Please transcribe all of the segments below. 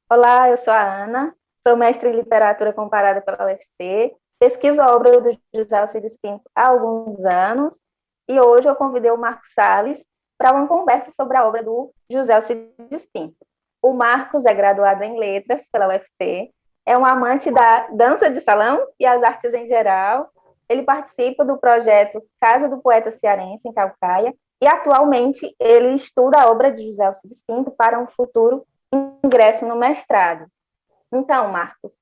Olá, eu sou a Ana, sou mestre em literatura comparada pela UFC, pesquiso a obra do José Alcides Pinto há alguns anos e hoje eu convidei o Marcos Salles para uma conversa sobre a obra do José Alcides Pinto. O Marcos é graduado em letras pela UFC, é um amante da dança de salão e as artes em geral. Ele participa do projeto Casa do Poeta Cearense, em Calcaia, e atualmente ele estuda a obra de José Alcides Pinto para um futuro ingresso no mestrado. Então, Marcos,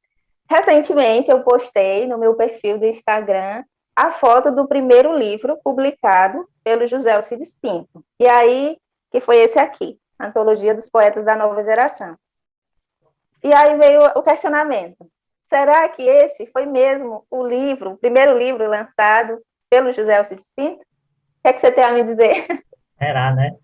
recentemente eu postei no meu perfil do Instagram a foto do primeiro livro publicado pelo José Alcides Pinto. E aí, que foi esse aqui, Antologia dos Poetas da Nova Geração. E aí veio o questionamento. Será que esse foi mesmo o primeiro livro lançado pelo José Alcides Pinto? O que é que você tem a me dizer? Será, né?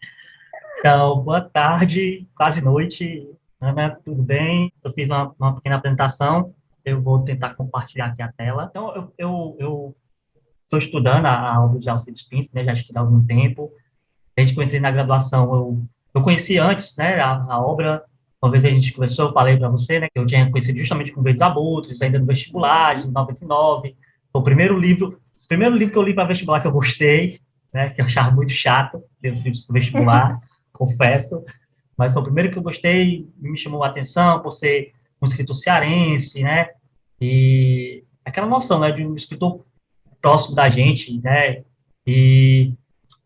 Então, boa tarde, quase noite. Ana, tudo bem? Eu fiz uma pequena apresentação, eu vou tentar compartilhar aqui a tela. Então, eu estou estudando a obra de Alcides Pinto, né? Já estudo há algum tempo. Desde que eu entrei na graduação, eu conheci antes, né, a obra. Uma vez a gente conversou, eu falei para você, né, que eu tinha conhecido justamente com Verdes Abutres, ainda no vestibular, de 99. Foi o primeiro livro que eu li para vestibular que eu gostei, né, que eu achava muito chato, ler os livros para vestibular, confesso, mas foi o primeiro que eu gostei, me chamou a atenção por ser um escritor cearense, né, e aquela noção, né, de um escritor próximo da gente, né, e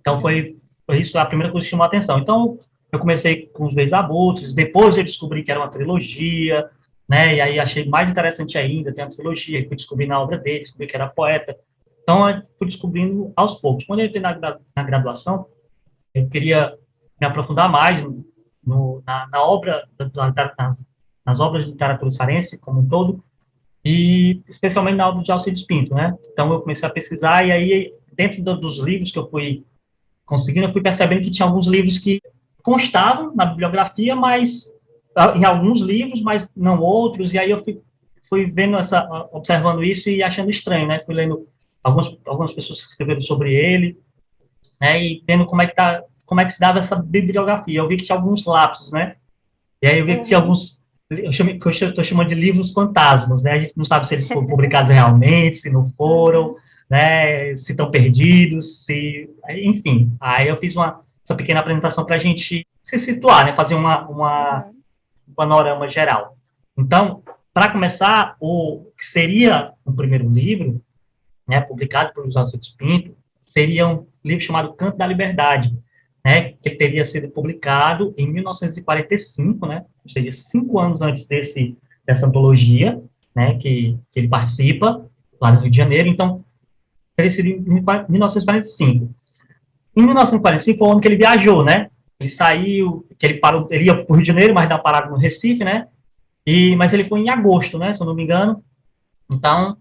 então foi isso a primeira coisa que chamou a atenção. Então eu comecei com os Verdes Abutres, depois eu descobri que era uma trilogia, né, e aí achei mais interessante ainda, tem a trilogia, e fui descobrindo a obra dele, descobri que era poeta. Então eu fui descobrindo aos poucos. Quando eu entrei na graduação, eu queria me aprofundar mais na obra, nas obras de literatura cearense como um todo, e especialmente na obra de Alcides Pinto, né? Então eu comecei a pesquisar, e aí, dentro dos livros que eu fui conseguindo, eu fui percebendo que tinha alguns livros que constavam na bibliografia, mas em alguns livros, mas não outros, e aí eu fui vendo observando isso e achando estranho, né? Fui lendo algumas pessoas que escreveram sobre ele, né? E vendo como é que se dava essa bibliografia. Eu vi que tinha alguns lapsos, né? E aí eu vi que tinha Uhum. alguns, que eu estou chamando de livros fantasmas, né? A gente não sabe se eles foram publicados realmente, se não foram, Uhum. né? Se estão perdidos, se... Enfim, aí eu fiz essa pequena apresentação para a gente se situar, né? Fazer Uhum. um panorama geral. Então, para começar, o que seria o primeiro livro, né, publicado por José Alcides Pinto, seria um livro chamado Canto da Liberdade, né, que teria sido publicado em 1945, né, ou seja, 5 anos antes dessa antologia, né, que ele participa, lá no Rio de Janeiro. Então, teria sido em 1945. Em 1945 foi o ano que ele viajou, né, ele saiu, que ele parou, ele ia para o Rio de Janeiro, mas dá parada no Recife, né, mas ele foi em agosto, né, se eu não me engano. Então,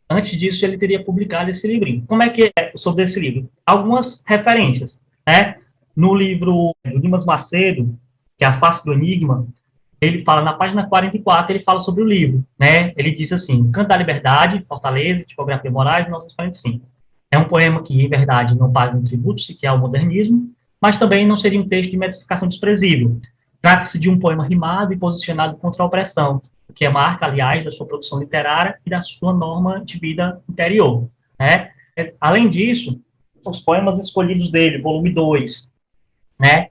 antes disso, ele teria publicado esse livrinho. Como é que é sobre esse livro? Algumas referências, né? No livro do Dimas Macedo, que é A Face do Enigma, ele fala, na página 44, ele fala sobre o livro, né? Ele diz assim, Canto da Liberdade, Fortaleza, Tipografia Moraes, 1945. É um poema que, em verdade, não paga um tributo sequer ao modernismo, mas também não seria um texto de metrificação desprezível. Trata-se de um poema rimado e posicionado contra a opressão, o que é marca, aliás, da sua produção literária e da sua norma de vida interior, né? Além disso, os poemas escolhidos dele, volume 2, né?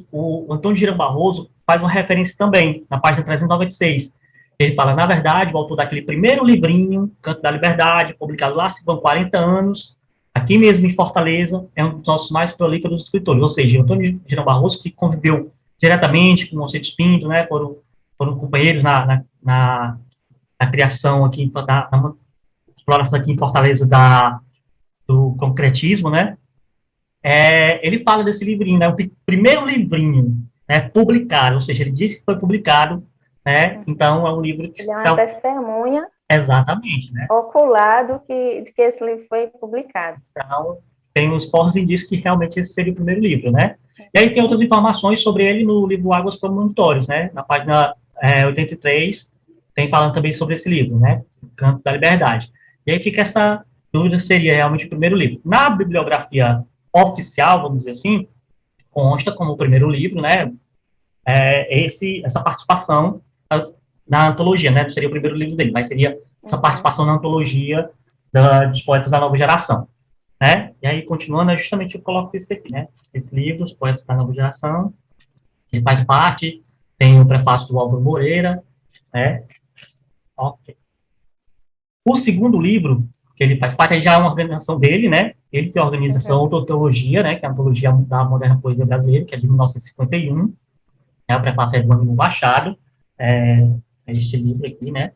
O Antônio Girão Barroso faz uma referência também, na página 396. Ele fala, na verdade, o autor daquele primeiro livrinho, Canto da Liberdade, publicado lá se vão 40 anos, aqui mesmo em Fortaleza, é um dos nossos mais prolíferos escritores. Ou seja, o Antônio Girão Barroso, que conviveu diretamente com o Alcides Pinto, né, foram companheiros na criação aqui, na exploração aqui em Fortaleza do concretismo, né, ele fala desse livrinho, né, o primeiro livrinho, né, publicado, ou seja, ele disse que foi publicado, né, então é um livro que Ele é uma está testemunha exatamente, né, ocular de que esse livro foi publicado. então tem os fortes indícios que realmente esse seria o primeiro livro, né, e aí tem Uhum. outras informações sobre ele no livro Águas Premonitórias, né, na página 83, tem falando também sobre esse livro, né, O Canto da Liberdade, e aí fica essa dúvida se seria realmente o primeiro livro. Na bibliografia oficial, vamos dizer assim, consta como o primeiro livro, né, essa participação na antologia, né? Não seria o primeiro livro dele, mas seria essa participação na antologia dos poetas da nova geração, né? E aí, continuando, justamente eu coloco esse aqui, né? Esse livro, Os Poetas da Nova Geração, ele faz parte, tem o prefácio do Álvaro Moreira, né? Ok. O segundo livro, que ele faz parte, aí já é uma organização dele, né? Ele que organiza essa outra antologia, né? Que é a Antologia da Moderna Poesia Brasileira, que é de 1951, o prefácio é do Ânimo Machado, este livro aqui, né?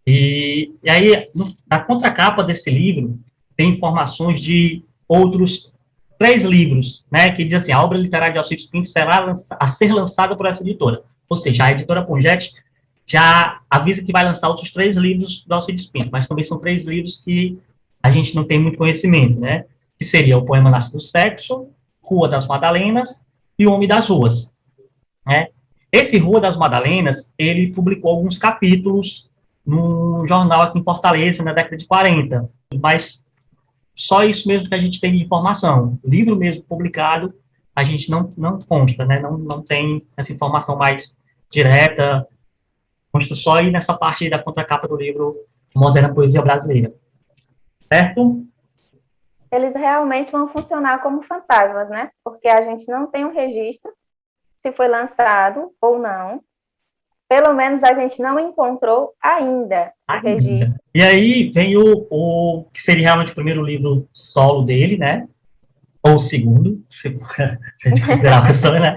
E aí, na contracapa desse livro, tem informações de outros 3 livros, né, que diz assim, a obra literária de Alcides Pinto será a ser lançada por essa editora. Ou seja, a editora Pongete já avisa que vai lançar outros 3 livros do Alcides Pinto, mas também são 3 livros que a gente não tem muito conhecimento, né, que seria o poema Nasce do Sexo, Rua das Madalenas e O Homem das Ruas, né. Esse Rua das Madalenas, ele publicou alguns capítulos num jornal aqui em Fortaleza, na década de 40, mas só isso mesmo que a gente tem de informação. O livro mesmo publicado, a gente não consta, né? Não tem essa informação mais direta, consta só aí nessa parte aí da contracapa do livro Moderna Poesia Brasileira. Certo? Eles realmente vão funcionar como fantasmas, né? Porque a gente não tem um registro se foi lançado ou não. Pelo menos a gente não encontrou ainda o registro. E aí vem o que seria realmente o primeiro livro solo dele, né? Ou o segundo, se a gente considerar a pessoa, né?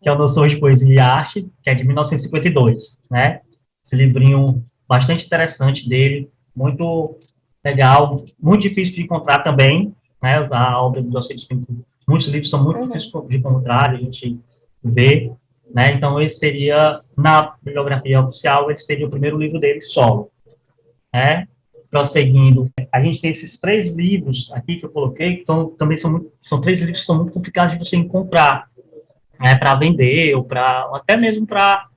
Que é o Noções de Poesia e Arte, que é de 1952, né? Esse livrinho bastante interessante dele, muito legal, muito difícil de encontrar também, né? A obra do Alcides Pinto, muitos livros são muito difíceis de encontrar, a gente vê, né? Então, esse seria, na bibliografia oficial, esse seria o primeiro livro dele solo, né? Prosseguindo, a gente tem esses 3 livros aqui que eu coloquei, então também são 3 livros que são muito complicados de você encontrar, né, para vender, ou até mesmo para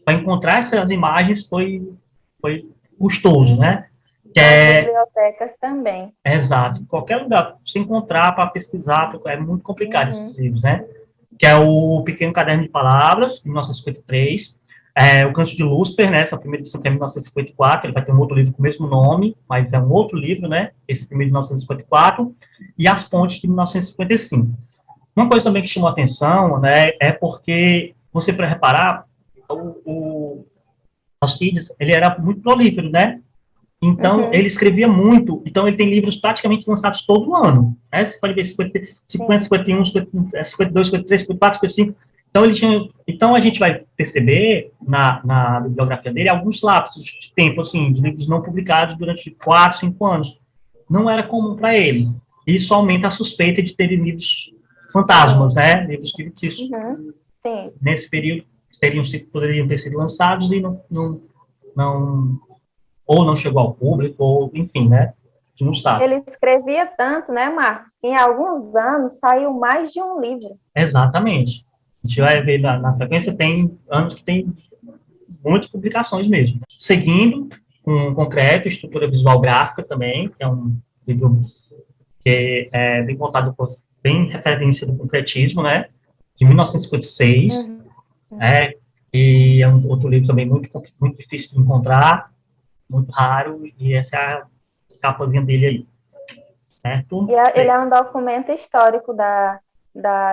encontrar essas imagens foi custoso, né? Nas bibliotecas também. Exato, em qualquer lugar, você encontrar para pesquisar, é muito complicado esses livros, né? Que é o Pequeno Caderno de Palavras, de 1953, o Canto de Lúcifer, né? Essa primeira edição que é 1954, ele vai ter um outro livro com o mesmo nome, mas é um outro livro, né? Esse primeiro de 1954, e As Pontes, de 1955. Uma coisa também que chamou a atenção, né, é porque, você para reparar, o Alcides, ele era muito prolífero, né? Então, ele escrevia muito, então ele tem livros praticamente lançados todo ano, né? Você pode ver 50, 51, 52, 53, 54, 55. Então, a gente vai perceber na bibliografia dele alguns lapsos de tempo, assim, de livros não publicados durante 4, 5 anos. Não era comum para ele. Isso aumenta a suspeita de ter livros fantasmas, né? Livros que nesse período poderiam ter sido lançados e ou não chegou ao público, ou enfim, né? A gente não sabe. Ele escrevia tanto, né, Marcos, que em alguns anos saiu mais de um livro. Exatamente. A gente vai ver na sequência, tem anos que tem muitas publicações mesmo. Seguindo, com concreto, estrutura visual gráfica também, que é um livro que é bem contado por bem referência do concretismo, né? De 1956, né? E é um outro livro também muito difícil de encontrar, muito raro, e essa é a capazinha dele aí, certo? E ele é um documento histórico da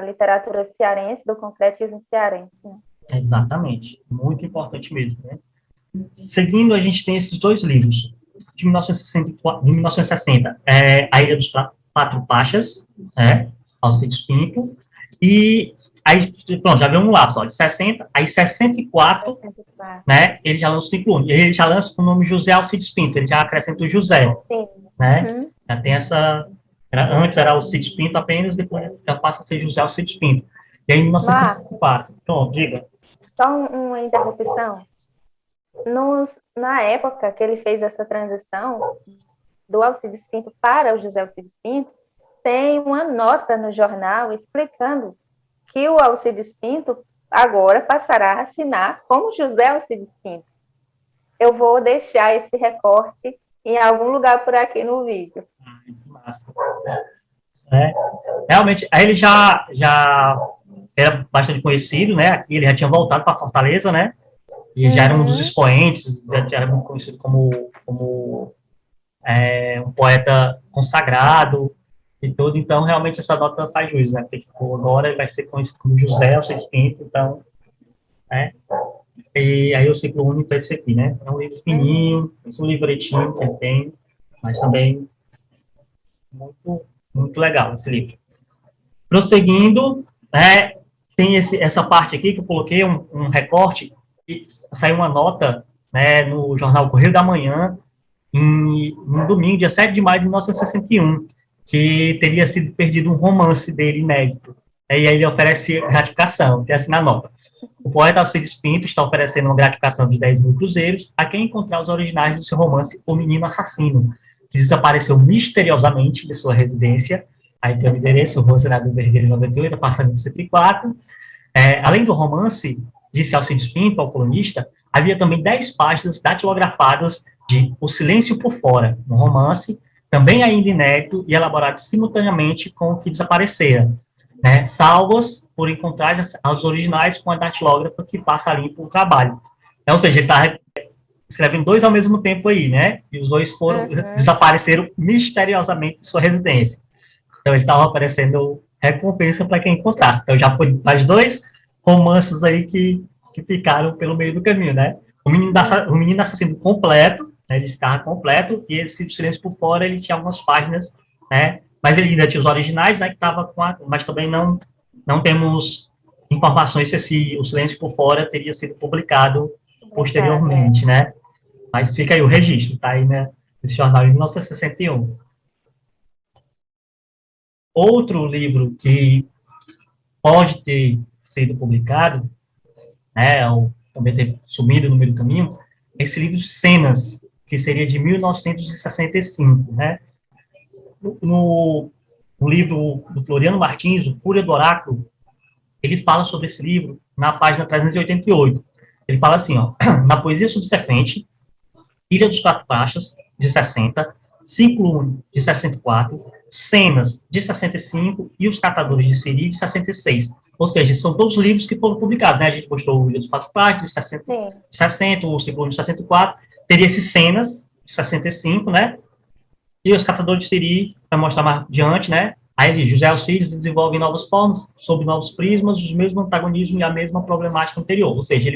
literatura cearense, do concretismo cearense. Né? Exatamente, muito importante mesmo, né? Seguindo, a gente tem esses 2 livros, de 1960, A Ilha dos Quatro Pachas, né? Alcides Pinto, e aí, pronto, já vemos lá, só, de 60, aí 64, né, ele já lança o ciclo, ele já lança com o nome José Alcides Pinto, ele já acrescenta o José, né, já tem essa, antes era Alcides Pinto apenas, depois já passa a ser José Alcides Pinto, e aí em 1964, pronto, diga. Só uma interrupção, na época que ele fez essa transição do Alcides Pinto para o José Alcides Pinto, tem uma nota no jornal explicando que o Alcides Pinto agora passará a assinar como José Alcides Pinto. Eu vou deixar esse recorte em algum lugar por aqui no vídeo. Que massa. né? Realmente, aí ele já era bastante conhecido, né? Aqui ele já tinha voltado para Fortaleza, né? E já era um dos expoentes, já era muito conhecido como um poeta consagrado e tudo. Então, realmente, essa nota faz jus, né? Porque, tipo, agora ele vai ser conhecido como José Alcides Pinto, então, né? E aí o ciclo único é esse aqui, né? É um livro fininho, esse é um livretinho que ele tem, mas também muito, muito legal esse livro. Prosseguindo, né, tem essa parte aqui que eu coloquei, um recorte, e saiu uma nota, né, no jornal Correio da Manhã, no domingo, dia 7 de maio de 1961, que teria sido perdido um romance dele inédito. E aí ele oferece gratificação, tem assim na nota. O poeta Alcides Pinto está oferecendo uma gratificação de 10 mil cruzeiros a quem encontrar os originais do seu romance O Menino Assassino, que desapareceu misteriosamente de sua residência. Aí tem o endereço, Rua Senador Vergueiro 98, apartamento 104. Além do romance, disse Alcides Pinto, ao colunista, havia também 10 páginas datilografadas de O Silêncio por Fora, um romance, também ainda inédito e elaborado simultaneamente com o que desaparecera, né, salvas por encontrar as originais com a datilógrafa que passa ali por trabalho. Ou seja, ele está escrevendo dois ao mesmo tempo aí, né? E os dois desapareceram misteriosamente de sua residência. Então, ele estava oferecendo recompensa para quem encontrasse. Então, já foi mais dois romances aí que ficaram pelo meio do caminho, né? O Menino Assassino completo, né, ele estava completo, e esse Silêncio por Fora, ele tinha algumas páginas, né? Mas ele ainda tinha os originais, né, que estava mas também não temos informações se o Silêncio por Fora teria sido publicado posteriormente, né? Mas fica aí o registro, tá aí, né? Esse jornal de 1961. Outro livro que pode ter sido publicado, né, ou também ter sumido no meio do caminho, é esse livro Cenas, que seria de 1965, né? No livro do Floriano Martins, O Fúria do Oráculo, ele fala sobre esse livro na página 388. Ele fala assim, ó, na poesia subsequente, Ilha dos Quatro Taxas, de 60, Ciclo 1, de 64, Cenas, de 65 e Os Catadores de Siri, de 66. Ou seja, são todos livros que foram publicados, né? A gente mostrou o Ilha dos Quatro Taxas, de 60, o Ciclo 1, de 64, teria esses Cenas, de 65, né? E Os Catadores de Siri, vai mostrar mais adiante, né? Aí ele, José Alcides desenvolve novas formas, sob novos prismas, os mesmos antagonismos e a mesma problemática anterior. Ou seja,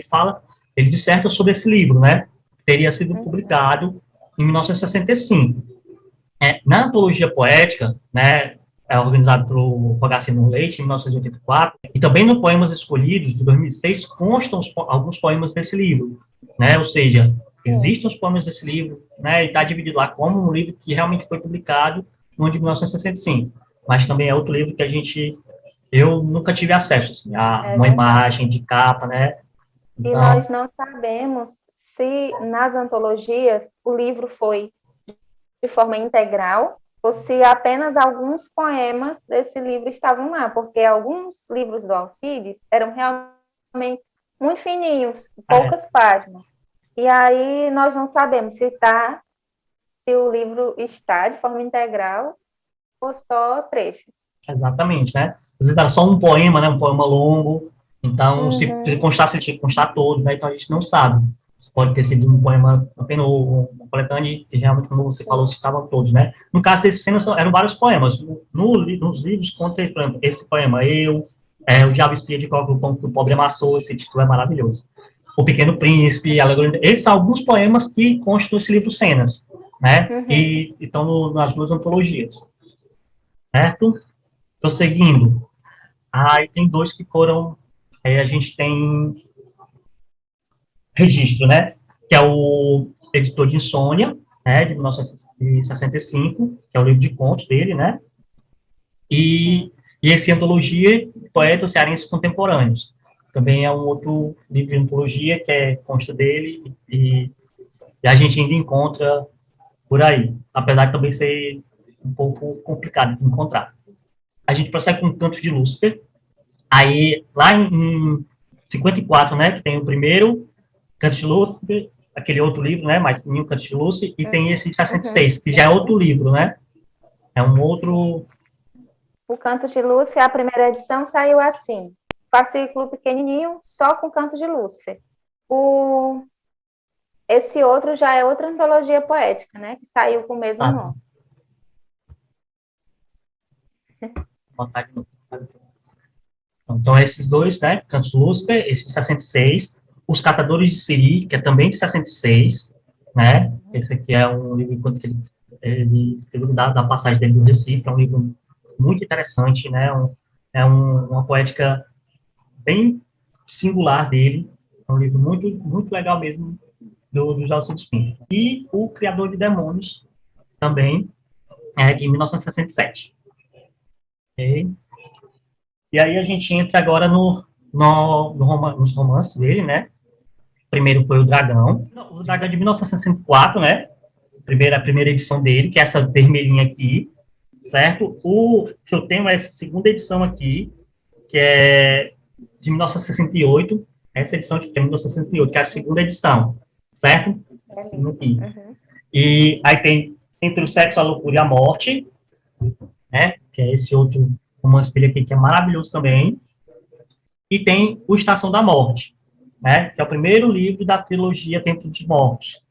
ele disserta sobre esse livro, né? Teria sido publicado em 1965. Na antologia poética, né, organizado pelo Rogacino Leite, em 1984, e também no Poemas Escolhidos, de 2006, constam alguns poemas desse livro, né, ou seja, existem os poemas desse livro, né, e está dividido lá como um livro que realmente foi publicado no ano de 1965, mas também é outro livro que eu nunca tive acesso, assim, a uma imagem de capa, né. Então, e nós não sabemos se nas antologias o livro foi de forma integral ou se apenas alguns poemas desse livro estavam lá, porque alguns livros do Alcides eram realmente muito fininhos, poucas páginas. E aí nós não sabemos se o livro está de forma integral ou só trechos. Exatamente, né? Às vezes era só um poema, né? Um poema longo. Então, se constasse, tinha que constar todo, né? Então a gente não sabe. Se pode ter sido um poema apenas uma coletânea e realmente, como você falou, se estavam todos, né? No caso desse cenas, eram vários poemas. Nos livros, conta, por exemplo, esse poema, O Diabo Espia de Qualquer Pão que o Pobre Amassou, esse título é maravilhoso. O Pequeno Príncipe, Alegoria. Esses são alguns poemas que constam nesse livro Cenas, né? E estão nas duas antologias. Certo? Prosseguindo. Aí tem dois que foram. Aí a gente tem registro, né? Que é o Editor de Insônia, né? De 1965, que é o livro de contos dele, né? E esse Antologia Poetas Cearenses Contemporâneos. Também é um outro livro de antologia que consta dele e a gente ainda encontra por aí, apesar de também ser um pouco complicado de encontrar. A gente prossegue com Cantos de Lúcifer. Aí, lá em 54, né, que tem o primeiro, Cantos de Lúcifer, aquele outro livro, né, mais fininho, Cantos de Lúcifer, e tem esse 66, que já é outro livro, né, é um outro O Canto de Lúcifer, a primeira edição saiu assim, fascículo pequenininho, só com Canto de Lúcifer. Esse outro já é outra antologia poética, né? Que saiu com o mesmo nome. Então, esses dois, né? Cantos de Lúcifer, esse de 66. Os Catadores de Siri, que é também de 66, né? Esse aqui é um livro, enquanto ele escreveu da passagem dele do Recife, é um livro muito interessante, né? Uma poética bem singular dele, é um livro muito, muito legal mesmo, do José Alcides Pinto. E O Criador de Demônios, também, é de 1967. Okay? E aí a gente entra agora nos romances dele, né? Primeiro foi o Dragão. O Dragão é de 1964, né? A primeira edição dele, que é essa vermelhinha aqui, certo? O que eu tenho é essa segunda edição aqui, que é de 1968. Essa edição aqui, que é 1968, que é a segunda edição, certo? Aqui. E aí tem Entre o Sexo, a Loucura e a Morte, né? Que é esse outro romance dele aqui, que é maravilhoso também. E tem o Estação da Morte, né? Que é o primeiro livro da trilogia Tempo dos Mortos,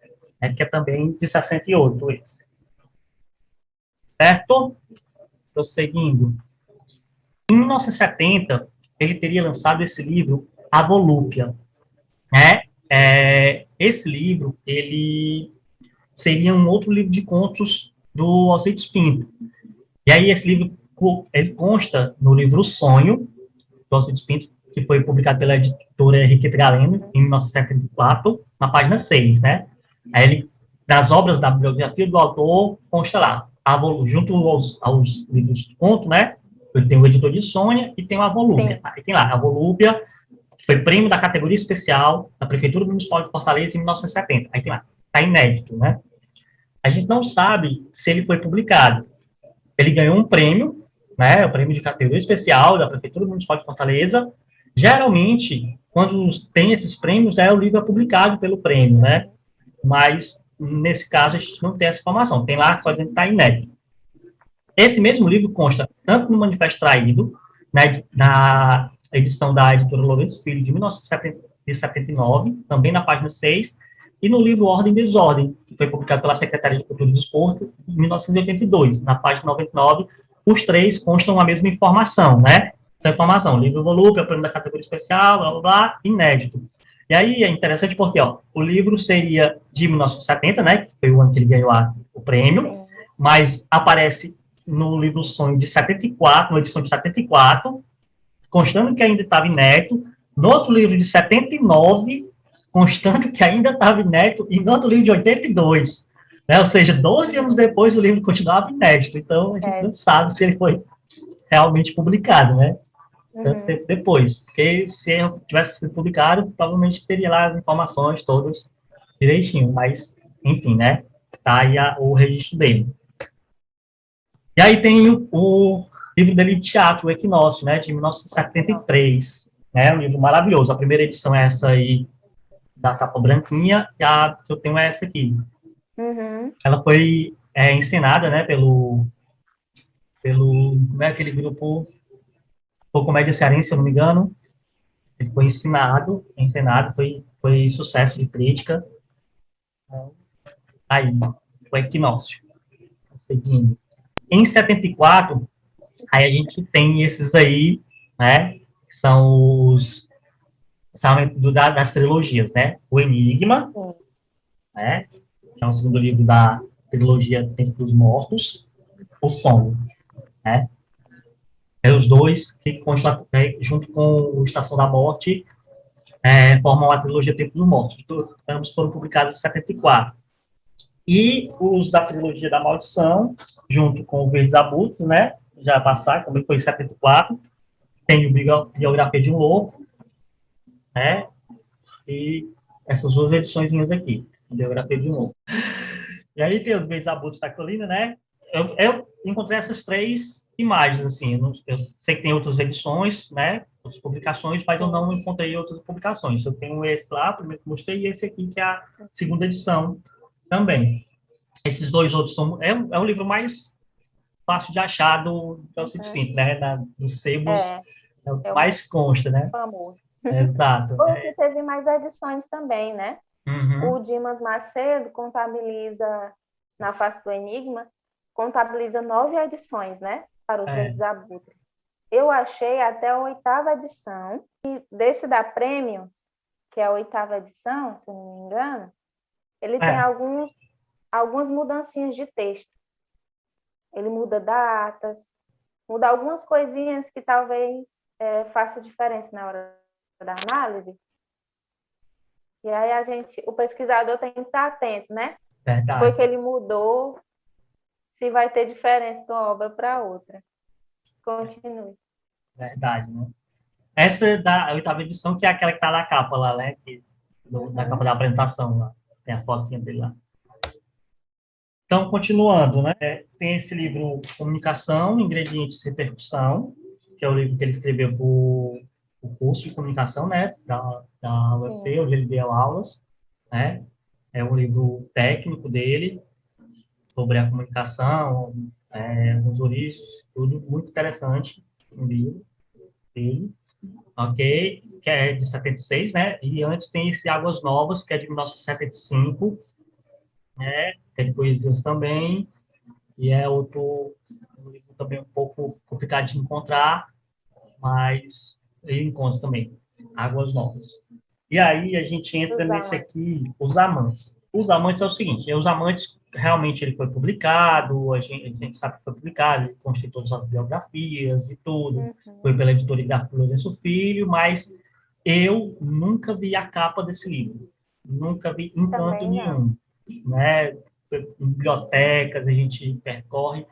né? Que é também de 68, esse. Certo? Estou seguindo. Em 1970, ele teria lançado esse livro, A Volúpia, né? Esse livro, ele seria um outro livro de contos do Alcides Pinto. E aí esse livro, ele consta no livro O Sonho, do Alcides Pinto, que foi publicado pela editora Henriqueta Galeno, em 1974, na página 6, né? Aí ele, nas obras da bibliografia do autor, consta lá, junto aos livros de conto, né? Ele tem o Editor de Sônia e tem a Volúpia. Aí tem lá, a Volúpia, que foi prêmio da categoria especial da Prefeitura Municipal de Fortaleza em 1970. Aí tem lá, tá inédito, né? A gente não sabe se ele foi publicado. Ele ganhou um prêmio, né? O prêmio de categoria especial da Prefeitura Municipal de Fortaleza. Geralmente, quando tem esses prêmios, o livro é publicado pelo prêmio, né? Mas, nesse caso, a gente não tem essa informação. Tem lá, só dizendo que está inédito. Esse mesmo livro consta tanto no Manifesto Traído, né, na edição da editora Lourenço Filho, de 1979, também na página 6, e no livro Ordem e Desordem, que foi publicado pela Secretaria de Cultura e Desporto, em 1982, na página 99, os três constam a mesma informação, né? Essa informação, livro Volúpia, prêmio da categoria especial, blá, blá, blá, inédito. E aí é interessante porque, ó, o livro seria de 1970, né, que foi o ano que ele ganhou o prêmio, mas aparece no livro Sonho de 74, na edição de 74, constando que ainda estava inédito, no outro livro de 79, constando que ainda estava inédito, e no outro livro de 82, né, ou seja, 12 anos depois o livro continuava inédito, então a gente não sabe se ele foi realmente publicado, né? Tanto tempo depois. Porque se tivesse sido publicado, provavelmente teria lá as informações todas direitinho. Mas, enfim, né? Tá aí o registro dele. E aí tem o livro dele de teatro, O Equinócio, né? De 1973. Né? Um livro maravilhoso. A primeira edição é essa aí, da capa branquinha, e a que eu tenho é essa aqui. Ela foi encenada, né? Pelo como é aquele grupo... Foi Comédia Cearense, se eu não me engano. Ele foi encenado, foi sucesso de crítica. Aí, o Equinócio. Seguindo. Em 74, aí a gente tem esses aí, né, que são das trilogias, né? O Enigma, né, que é o segundo livro da trilogia Tempo dos Mortos. O Sonho, né? Os dois que constam, junto com o Estação da Morte, formam a trilogia Tempo dos Mortos. Ambos foram publicados em 74. E os da trilogia da Maldição, junto com o Verdes Abutres, né? Já passaram, também foi em 74. Tem o Biografia de um Louco, né? E essas duas edições aqui, Biografia de um Louco. E aí tem os Verdes Abutres da Colina, né? Eu encontrei essas três imagens, assim, eu sei que tem outras edições, né, outras publicações, mas eu não encontrei outras publicações. Eu tenho esse lá, primeiro que mostrei, e esse aqui, que é a segunda edição também. Esses dois outros são... É um livro mais fácil de achar do Alcides Uhum. Pinto, né? Dos sebos É, é o que é o mais mais consta, né? famoso. Exato. Ou que teve mais edições também, né? O Uhum. Dimas Macedo contabiliza, na face do Enigma, contabiliza 9 edições, né? Para os É, Verdes Abutres. Eu achei até a 8ª edição, e desse da Premium, que é a 8ª edição, se eu não me engano, ele tem é, algumas mudancinhas de texto. Ele muda datas, muda algumas coisinhas que talvez faça diferença na hora da análise. E aí o pesquisador tem que estar atento, né? Foi verdade, que ele mudou, se vai ter diferença de uma obra para outra. Continue. verdade, né? Essa é da oitava edição, que é aquela que tá na capa lá, né? Na capa Uhum. da apresentação lá. Tem a fotinha dele lá. Então, continuando, né? Tem esse livro Comunicação, Ingredientes e Repercussão, que é o livro que ele escreveu para o curso de comunicação, né? Da UFC, Sim, onde ele deu aulas, né? É um livro técnico dele, sobre a comunicação, as origens, tudo muito interessante, um livro dele, ok? Que é de 76, né? E antes tem esse Águas Novas, que é de 1975, né? Tem poesias também, e é um livro também um pouco complicado de encontrar, mas eu encontro também, Águas Novas. E aí a gente entra os nesse amantes. aqui, Os Amantes. Os Amantes é o seguinte, Os Amantes realmente ele foi publicado, a gente sabe que foi publicado, ele constitui todas as biografias e tudo, foi Uhum. pela editora Gráfica Lourenço Filho, mas eu nunca vi a capa desse livro, nunca vi em canto Também não. nenhum, né? Em bibliotecas a gente percorre,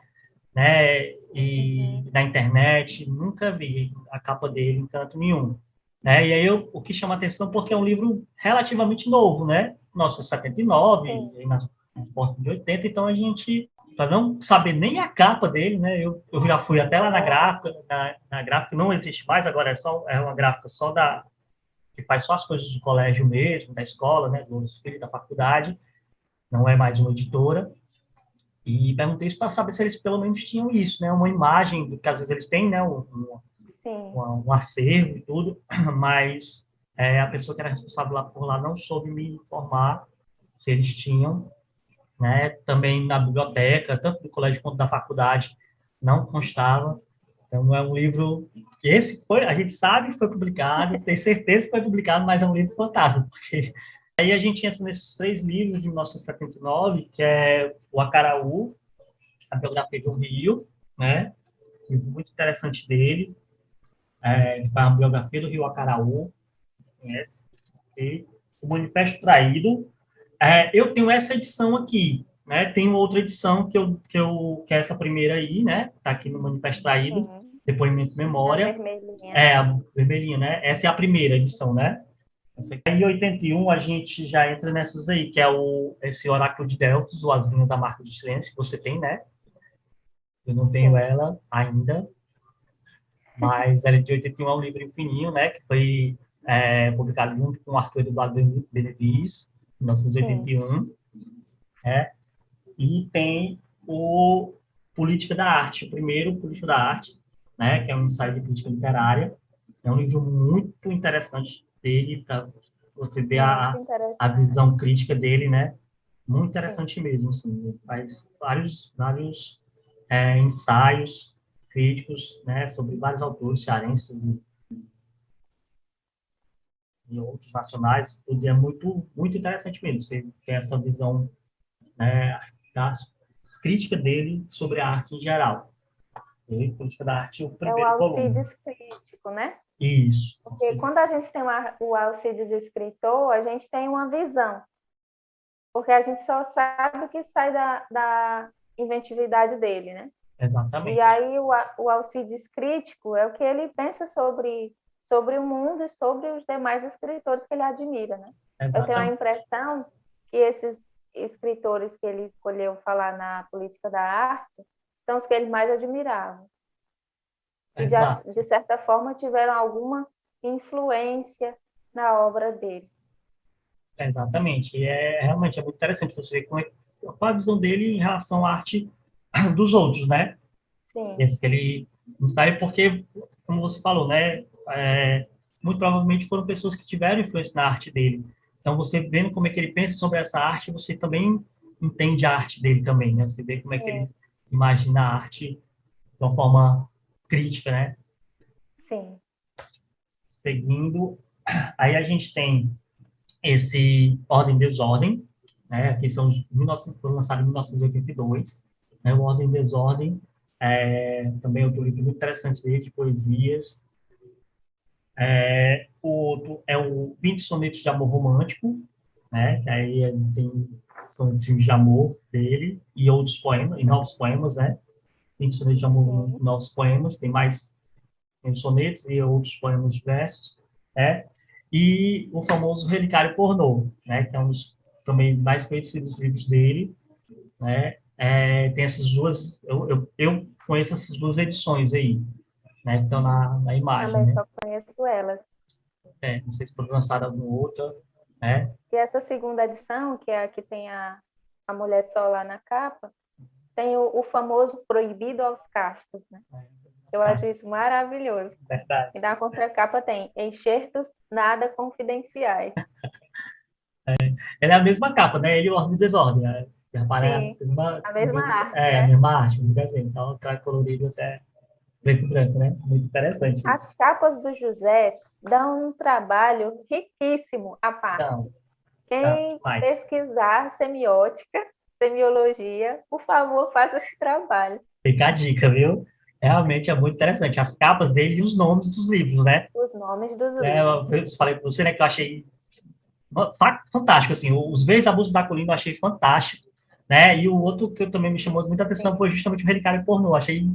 né? E Uhum. na internet, nunca vi a capa dele em canto nenhum. Né? E aí o que chama atenção porque é um livro relativamente novo, né? Nossa, 79, Sim. aí nas portas de 80, então a gente, para não saber nem a capa dele, né? Eu já fui até lá na gráfica, na gráfica não existe mais, agora é uma gráfica só que faz só as coisas do colégio mesmo, da escola, né? Dos filhos da faculdade, não é mais uma editora. E perguntei isso para saber se eles pelo menos tinham isso, né? Uma imagem, que às vezes eles têm, né? Sim. Um acervo e tudo, mas a pessoa que era responsável lá por lá não soube me informar se eles tinham, né? Também na biblioteca, tanto do colégio quanto da faculdade, não constava. Então, é um livro que esse foi, a gente sabe que foi publicado, tem certeza que foi publicado, mas é um livro fantástico, porque aí a gente entra nesses 3 livros de 1979, que é o Acaraú, a biografia do Rio, né? Um livro muito interessante dele, a biografia do Rio Acaraú, conhece? E o Manifesto Traído. Eu tenho essa edição aqui, né? Tem outra edição que é essa primeira aí, né? Tá aqui no Manifesto Traído, Sim. Depoimento de A Memória. vermelhinha. É, a vermelhinha, né? Essa é a primeira edição, né? Essa aqui. Em 81 a gente já entra nessas aí, que é esse Oráculo de Delfos, ou As Linhas da Marca do Silêncio, que você tem, né? Eu não tenho Sim. ela ainda, mas ela é de 81, é um livro fininho, né? Que foi publicado junto com o Arthur Eduardo Benevides, em Sim. 1981, né? E tem o Política da Arte, o primeiro Política da Arte, né? Que é um ensaio de crítica literária. É um livro muito interessante dele, para você ver Muito a interessante. visão crítica dele, né? Muito Sim. interessante mesmo, assim, ele faz vários ensaios críticos, né, sobre vários autores cearenses e outros nacionais, tudo é muito interessante mesmo. Você tem essa visão, né, da crítica dele sobre a arte em geral. E crítica da arte, o É o primeiro volume. Alcides crítico, né? Isso. Porque quando a gente tem o Alcides escritor, a gente tem uma visão. Porque a gente só sabe o que sai da inventividade dele, né? E Exatamente. aí o Alcides crítico é o que ele pensa sobre o mundo e sobre os demais escritores que ele admira, né? Eu tenho a Exatamente. impressão que esses escritores que ele escolheu falar na política da arte são os que ele mais admirava. E Exato. de certa forma tiveram alguma influência na obra dele. Exatamente. E realmente muito interessante você ver qual a visão dele em relação à arte dos outros, né? sim, Esse que ele não sabe porque, como você falou, né? Muito provavelmente foram pessoas que tiveram influência na arte dele. Então, você vendo como é que ele pensa sobre essa arte, você também entende a arte dele também, né? Você vê como é que sim, ele imagina a arte de uma forma crítica, né? sim. Seguindo, aí a gente tem esse Ordem e Desordem, né? Que são os 19, foi lançado em 1982, né? O Ordem e Desordem também é outro livro muito interessante dele, de poesias. O outro é o 20 Sonetos de Amor Romântico, né? Que aí tem sonetos de amor dele e outros poemas, e novos poemas, né? 20 Sonetos de Amor Romântico, Sim. novos poemas, tem os sonetos e outros poemas diversos, né? E o famoso Relicário Pornô, né? Que é um dos também mais conhecidos livros dele, né? Tem essas duas, eu conheço essas duas edições aí, né? Que estão na imagem, Também né? só conheço elas. Não sei se foi lançada alguma outra, né? E essa segunda edição, que é a que tem a mulher só lá na capa, tem o famoso Proibido aos Castos, né? Eu acho isso maravilhoso. Verdade. E na contracapa tem enxertos nada confidenciais. Ela é a mesma capa, né? Ele e Ordem e Desordem. Repara, Sim, a mesma arte, a né? mesma arte, o desenho, só o cara colorido até preto e branco, né? Muito interessante As isso. capas do José dão um trabalho riquíssimo à parte. Então, Quem mais. pesquisar semiótica, semiologia, por favor, faça esse trabalho. Fica a dica, viu? Realmente é muito interessante. As capas dele e os nomes dos livros, né? Os nomes dos livros. Eu falei para você, né, que eu achei fantástico, assim. Os Verdes Abusos da Colina eu achei fantástico, né? E o outro que eu também me chamou muita atenção Sim, foi justamente o Relicário Pornô. Achei,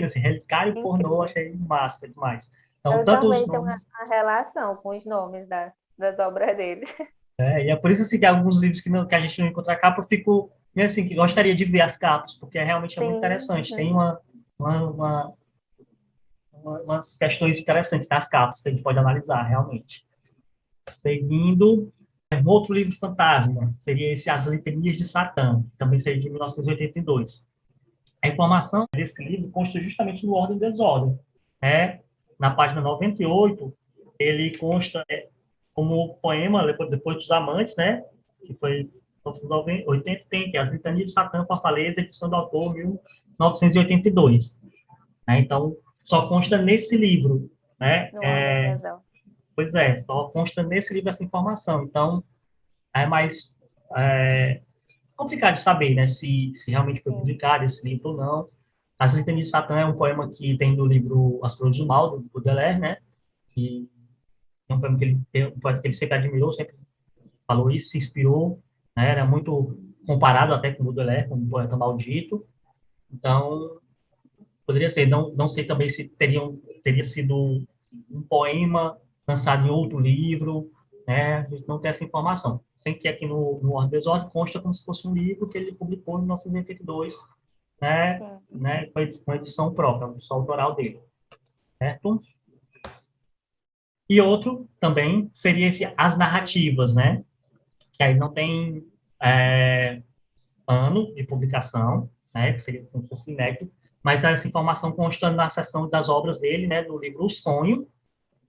assim, Relicário Pornô, incrível. achei massa demais. Então, Eu tanto os também tenho nomes. uma relação com os nomes das obras deles. E é por isso assim, que alguns livros que a gente não encontra a capa, eu fico meio assim, que gostaria de ver as capas, porque realmente é muito Sim, interessante. Tem uma, uma, umas questões interessantes nas capas que a gente pode analisar, realmente. Seguindo, um outro livro fantasma seria esse As Litanias de Satã, que também seria de 1982. A informação desse livro consta justamente no Ordem e Desordem. É, na página 98, ele consta como poema depois dos Amantes, né? Que foi 1980, tem que é As Litanias de Satã, Fortaleza, edição do autor, 1982. Né? Então, só consta nesse livro, né? no Ordem das Elas. Pois é, só consta nesse livro essa informação. Então, é mais complicado de saber, né? Se realmente foi Sim, publicado esse livro ou não. As Litanias de Satã é um poema que tem no livro As Flores do Mal, do Baudelaire, né? E é um poema que ele sempre admirou, sempre falou isso, se inspirou, né? Era muito comparado até com Baudelaire, como um poeta maldito. Então, poderia ser. Não sei também se teria sido um poema lançado em outro livro, né? A gente não tem essa informação. Tem que aqui no Ordem do Desordem consta como se fosse um livro que ele publicou em 1982, sim. Foi uma edição própria, uma edição autoral dele, certo? E outro também seria as narrativas, né? Que aí não tem é, ano de publicação, né? Que seria como se fosse inédito, mas essa informação consta na seção das obras dele, né? Do livro O Sonho,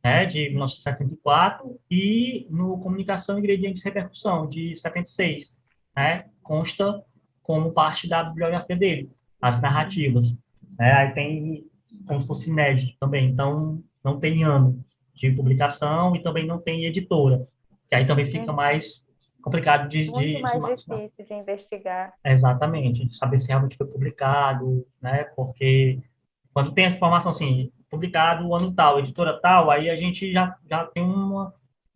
né? De 1974 e no Comunicação, Ingredientes e Repercussão, de 76, né? Consta como parte da bibliografia dele, as narrativas, né? Aí tem como se fosse inédito também, então não tem ano de publicação e também não tem editora, que aí também fica Uhum. mais complicado Muito mais difícil de investigar. exatamente, de saber se realmente foi publicado, né? Porque quando tem essa informação assim, publicado o ano tal, editora tal, aí a gente já tem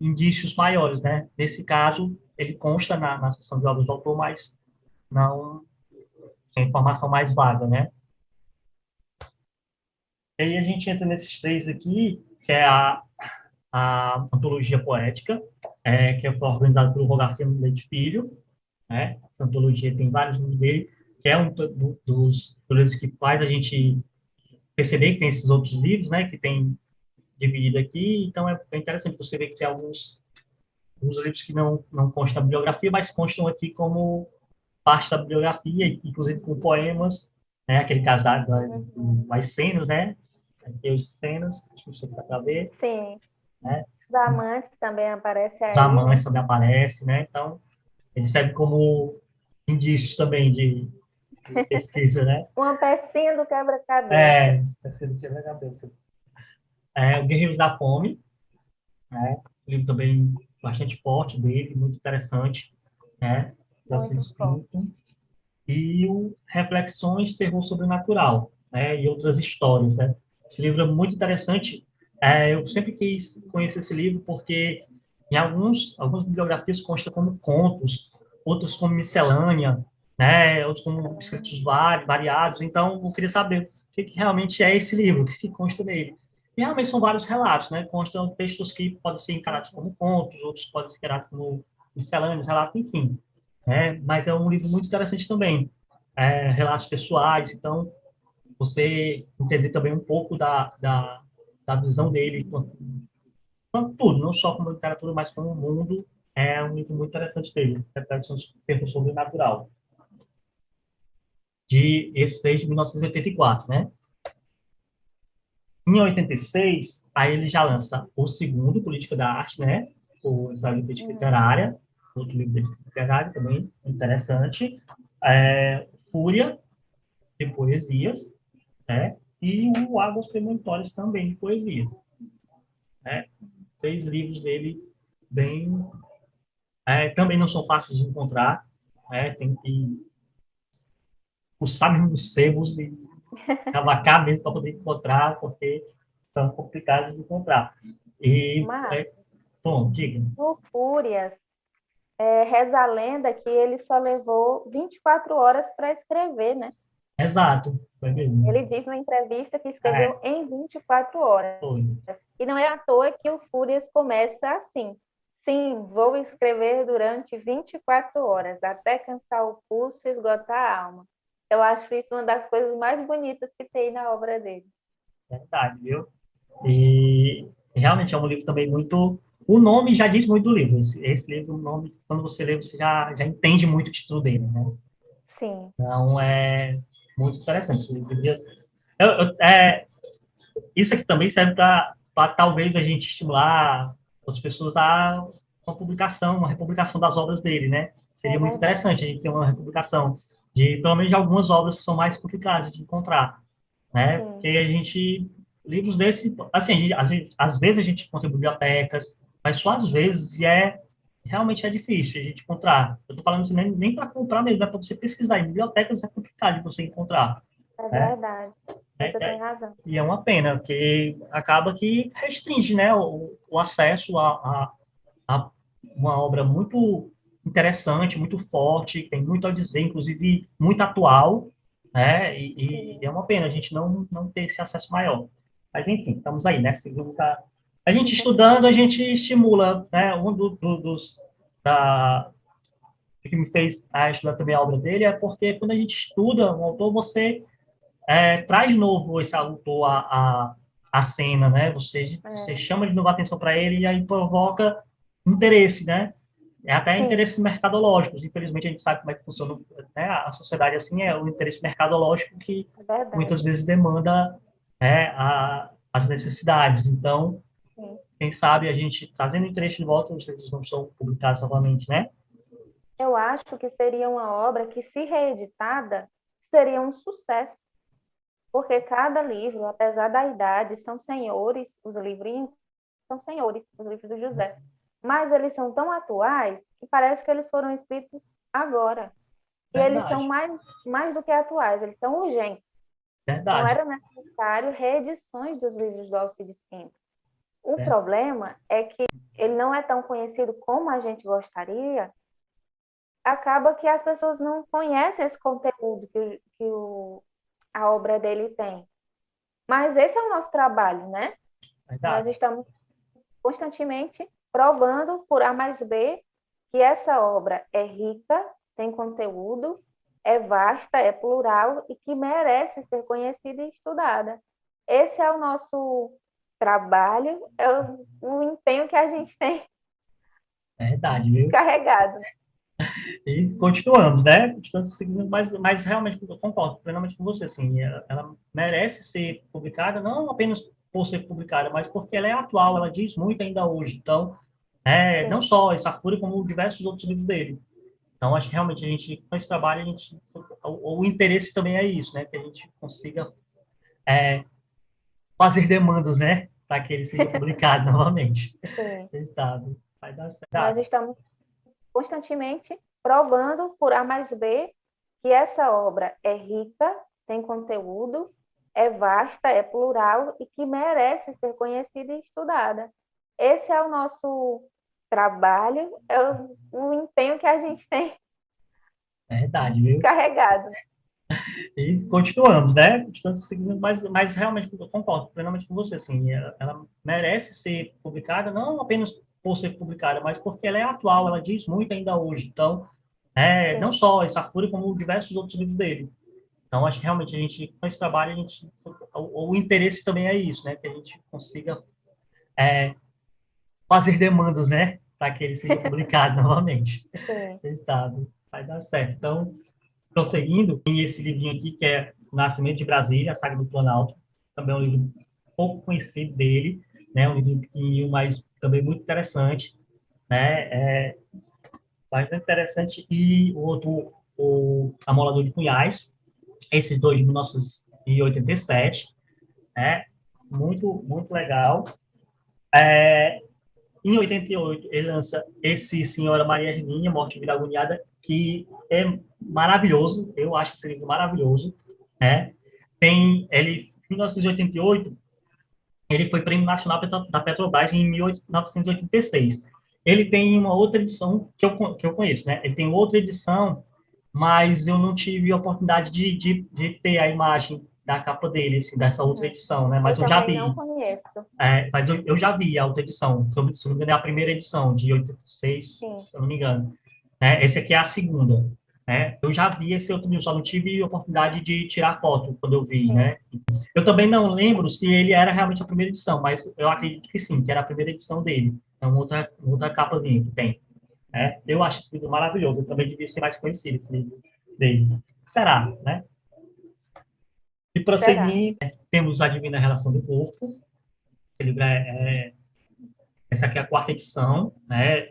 indícios maiores, né? Nesse caso, ele consta na seção de obras do autor, mas não tem informação mais vaga, né? E aí a gente entra nesses três aqui, que é a antologia poética, que foi organizada pelo Rogarcia Leite Filho, né? Essa antologia tem vários livros dele, que é um dos livros que faz a gente perceber que tem esses outros livros, né? Que tem dividido aqui, então é bem interessante você ver que tem alguns livros que não constam da bibliografia, mas constam aqui como parte da bibliografia, inclusive com poemas, né? Aquele caso Uhum. das cenas, né? Aqui os cenas, acho que você está para ver, Sim. né? Os amantes também aparecem Os aí, amantes né? também aparecem, né? Então, ele serve como indícios também de pesquisa, né? Uma pecinha do quebra-cabeça. É, deve ser do quebra-cabeça. É, O Guerreiro da Fome, né? Um livro também bastante forte dele, muito interessante, né? Muito Francis forte. Pinto. E o Reflexões, Terror Sobrenatural, né? E outras histórias, né? Esse livro é muito interessante. Eu sempre quis conhecer esse livro porque em algumas bibliografias consta como contos, outros como miscelânea, né? Outros como escritos variados. Então, eu queria saber o que realmente é esse livro, o que consta nele. E realmente são vários relatos, né? Constam textos que podem ser encarados como contos, outros podem ser encarados como miscelâneos, relatos, enfim. Mas é um livro muito interessante também. Relatos pessoais, então você entender também um pouco da visão dele quanto tudo, não só como literatura, mas como mundo. É um livro muito interessante dele, Reflexões sobre Sobrenatural, esse desde 1984, né? Em 86, aí ele já lança o segundo, Política da Arte, né? O ensaio de crítica Uhum. literária, outro livro de crítica literária também interessante. Fúria, de poesias, né? E o Águas Premonitórias também de poesia, né? 3 livros dele bem, também não são fáceis de encontrar, né? Tem que puxar mesmo os sebos e cavacar mesmo para poder encontrar, porque são complicados de encontrar. E, Mas, bom, diga. no Fúrias, reza a lenda que ele só levou 24 horas para escrever, né? Exato, foi mesmo. Ele diz na entrevista que É, escreveu em 24 horas. foi. E não é à toa que o Fúrias começa assim. Sim, vou escrever durante 24 horas, até cansar o pulso e esgotar a alma. Eu acho isso uma das coisas mais bonitas que tem na obra dele. Verdade, viu? E realmente é um livro também muito. O nome já diz muito do livro. Esse livro, o nome, quando você lê, você já entende muito o título dele, né? Sim, Então é muito interessante. Isso aqui também serve para talvez a gente estimular as pessoas a uma publicação, uma republicação das obras dele, né? é Seria muito verdade. interessante a gente ter uma republicação de pelo menos de algumas obras que são mais complicadas de encontrar, né? Porque Sim, a gente livros desse, assim, às vezes a gente encontra em bibliotecas, mas só às vezes e realmente é difícil a gente encontrar. Eu estou falando assim, nem para comprar mesmo, é para você pesquisar. Em bibliotecas é complicado de você encontrar, é né? verdade. É, Você tem é, razão. e é uma pena, porque acaba que restringe, né, o acesso a uma obra muito interessante, muito forte, que tem muito a dizer, inclusive muito atual, né, e Sim, é uma pena a gente não ter esse acesso maior. Mas, enfim, estamos aí, né, a gente estudando, a gente estimula, né, da, que me fez estudar também a obra dele é porque quando a gente estuda um autor, você traz de novo esse autor a cena, né? Você é. chama de novo a atenção para ele e aí provoca interesse, né? Até Sim, interesses mercadológicos. Infelizmente, a gente sabe como é que funciona, né? A sociedade assim é o interesse mercadológico que é verdade. muitas vezes demanda, as necessidades. Então, Sim. quem sabe a gente trazendo interesse de volta, os livros não são publicados novamente, né? Eu acho que seria uma obra que, se reeditada, seria um sucesso, porque cada livro, apesar da idade, são senhores, os livrinhos são senhores, os livros do José. Mas eles são tão atuais que parece que eles foram escritos agora. E eles são Verdade, mais do que atuais, eles são urgentes. Não verdade, era necessário reedições dos livros do Alcides Quinto. O né? problema é que ele não é tão conhecido como a gente gostaria, acaba que as pessoas não conhecem esse conteúdo a obra dele tem. Mas esse é o nosso trabalho, né? Nós Verdade. estamos constantemente provando por A mais B que essa obra é rica, tem conteúdo, é vasta, é plural e que merece ser conhecida e estudada. Esse é o nosso trabalho, é o empenho que a gente tem Verdade, viu? carregado. E continuamos, né? Estamos seguindo, mas realmente eu concordo plenamente com você, assim, ela merece ser publicada, não apenas por ser publicada, mas porque ela é atual, ela diz muito ainda hoje. Então, não Sim, só essa Fúria, como diversos outros livros dele. Então, acho que realmente a gente, com esse trabalho, o interesse também é isso, né? Que a gente consiga é, fazer demandas, né? Para que ele seja publicado novamente. sim. Sabe? Vai dar Nós certo. estamos constantemente provando por A mais B que essa obra é rica, tem conteúdo, é vasta, é plural e que merece ser conhecida e estudada. Esse é o nosso trabalho, é o empenho que a gente tem É verdade, viu? carregado. E continuamos, né? Estamos seguindo, mas realmente eu concordo plenamente com você, assim, ela merece ser publicada, não apenas por ser publicada, mas porque ela é atual, ela diz muito ainda hoje. Então, não Sim, só essa Fúria, como diversos outros livros dele. Então, acho que realmente a gente, com esse trabalho, o interesse também é isso, né? Que a gente consiga fazer demandas, né? Para que ele seja publicado novamente. sim. Sabe? Vai dar certo. Então, prosseguindo, tem esse livrinho aqui que é O Nascimento de Brasília, a Saga do Planalto. Também é um livro pouco conhecido dele, né? Um livro pequenininho, mas também muito interessante, né? Bastante interessante. E o outro, o Amolador de Punhais, esses dois de 1987, né? Muito, muito legal. Em 88, ele lança esse Senhora Maria Hermínia, Morte e Vida Agoniada, que é maravilhoso. Eu acho esse livro maravilhoso, né? Em 1988, ele foi Prêmio Nacional da Petrobras em 1986. Ele tem uma outra edição que eu conheço, né? Ele tem outra edição, mas eu não tive a oportunidade de ter a imagem da capa dele, assim, dessa outra Uhum. edição, né? Eu Mas eu já também não vi. conheço. Mas eu já vi a outra edição, que se não me engano é a primeira edição, de 86, Sim, se eu não me engano. Né? Esse aqui é a segunda. Né? Eu já vi esse outro livro, só não tive oportunidade de tirar foto quando eu vi, sim. né? Eu também não lembro se ele era realmente a primeira edição, mas eu acredito que sim, que era a primeira edição dele. É uma outra capazinha que tem. Né? Eu acho esse livro maravilhoso, eu também devia ser mais conhecido, esse livro dele. Será, né? E Será? prosseguindo, temos a Divina Relação do Corpo. Esse livro essa aqui é a quarta edição, né?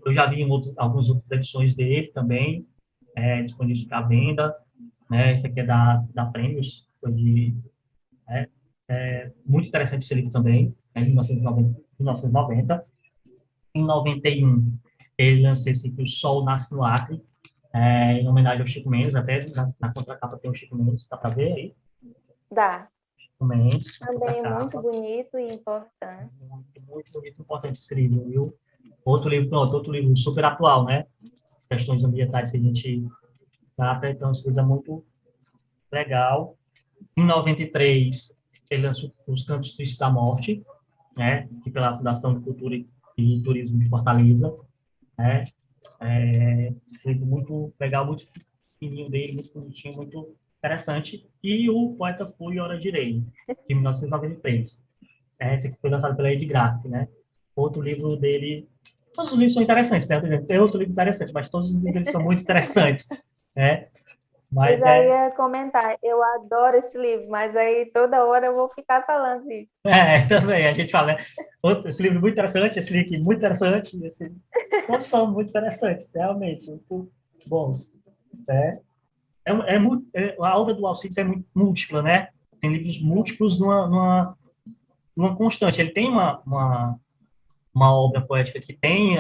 Eu já vi algumas outras edições dele também, disponíveis para venda, né? Esse aqui é da Prêmios, foi é, muito interessante esse livro também, né? Em 1990. 1990. Em 91, ele lançou esse aqui, O Sol Nasce no Acre, em homenagem ao Chico Mendes, até na contracapa tem o Chico Mendes, dá para ver aí? Dá. Chico Mendes, na Também é muito contracapa. bonito e importante. Muito, muito bonito, importante esse livro, viu? Outro livro, pronto, outro livro super atual, né? As questões ambientais que a gente trata, então esse livro é muito legal. Em 93, ele lançou Os Cantos Tristes da Morte, né? Que pela Fundação de Cultura e Turismo de Fortaleza, né? Esse livro muito legal, muito fininho dele, muito bonitinho, muito interessante. E o Poeta Fui e Hora Direi, de 1993. Esse aqui foi lançado pela Ed Graphic, né? Outro livro dele. Todos os livros são interessantes, né? Tem outro livro interessante, mas todos os livros são muito interessantes, né? Eu Mas já ia comentar, eu adoro esse livro, mas aí toda hora eu vou ficar falando isso. também, a gente fala, né? Esse livro muito interessante, esse livro aqui muito interessante, todos são muito interessantes, realmente, muito bons, né? A obra do Alcides é muito múltipla, né? Tem livros Sim, múltiplos numa constante. Ele tem uma obra poética que tem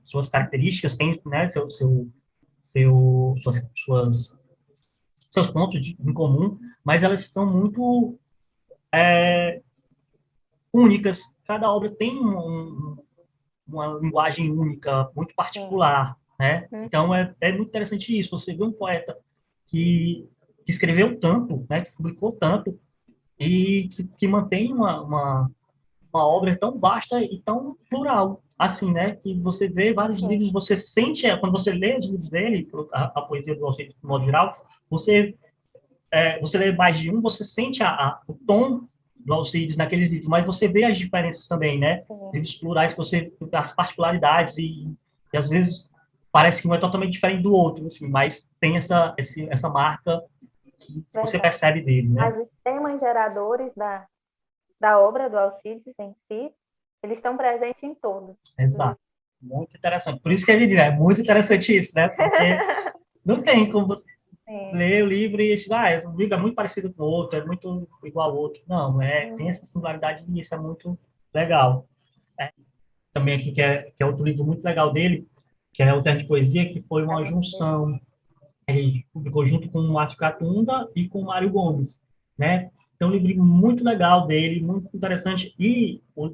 suas características, tem, né, seu, suas, suas, seus pontos em comum, mas elas são muito únicas. Cada obra tem uma linguagem única, muito sim. particular, né? Então, Uhum. é muito interessante isso. Você vê um poeta que, que escreveu tanto, né, que publicou tanto, e que mantém uma obra tão vasta e tão plural, assim, né? Que você vê vários Sim, livros, você sente, quando você lê os livros dele, a poesia do Alcide, de modo geral, você lê mais de um, você sente o tom do Alcides naqueles livros, mas você vê as diferenças também, né? sim. Livros plurais, as particularidades e às vezes parece que um é totalmente diferente do outro, assim, mas tem essa marca que você Verdade. percebe dele, né? Mas os temas geradores da obra do Alcides em si, eles estão presentes em todos. Exato. Muito interessante. Por isso que a gente diz, é muito interessante isso, né? Porque não tem como você Sim. ler o livro e o livro é muito parecido com o outro, é muito igual ao outro. Não, tem essa singularidade e isso é muito legal. É, também aqui, que é outro livro muito legal dele, que é o Terra de Poesia, que foi uma junção. Ele publicou junto com o Márcio Catunda e com o Mário Gomes, né? Então, um livro muito legal dele, muito interessante. E o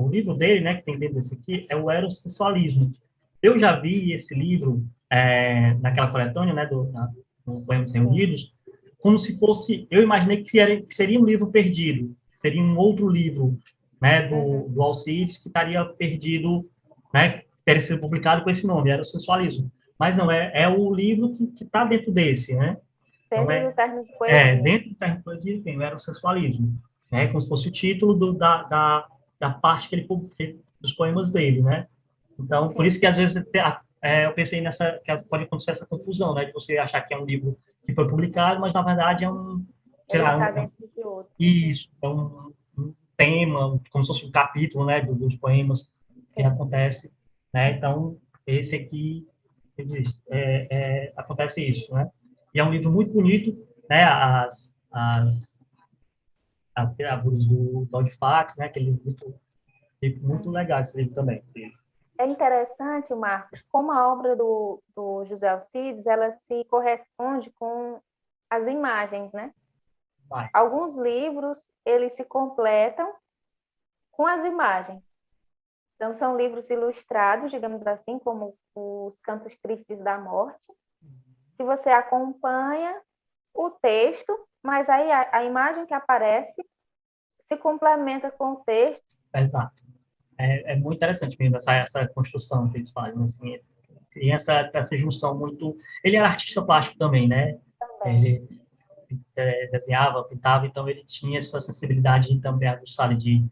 livro dele, né, que tem dentro desse aqui, é o Erossexualismo. Eu já vi esse livro naquela coletânea, né, no Poemas Reunidos, como se fosse, eu imaginei que seria um livro perdido, seria um outro livro, né, do Alcides, que estaria perdido, né, teria sido publicado com esse nome, Erossexualismo. Mas não, é o livro que está dentro desse, né? Então, Dentro do termo de poesia. dentro do termo de poesia tem o erossexualismo, né? Como se fosse o título da parte dos poemas dele, né? Então, por isso Sim. que às vezes eu pensei que pode acontecer essa confusão, né? De você achar que é um livro que foi publicado, mas na verdade é sei Ele lá, está dentro de outro. isso, é um tema, como se fosse um capítulo, né? Dos poemas que Sim. acontece, né? Então, esse aqui acontece isso, né? E é um livro muito bonito, né? As gravuras do Audifax, né? Aquele livro muito legal esse livro também. É interessante, Marcos, como a obra do José Alcides, ela se corresponde com as imagens, né? Vai. Alguns livros, eles se completam com as imagens. Então, são livros ilustrados, digamos assim, como os Cantos Tristes da Morte, que você acompanha o texto, mas aí a imagem que aparece se complementa com o texto. Exato. É muito interessante mesmo essa construção que eles fazem, assim, e essa junção muito... Ele era artista plástico também, né? Também. Ele desenhava, pintava, então ele tinha essa sensibilidade também aguçada de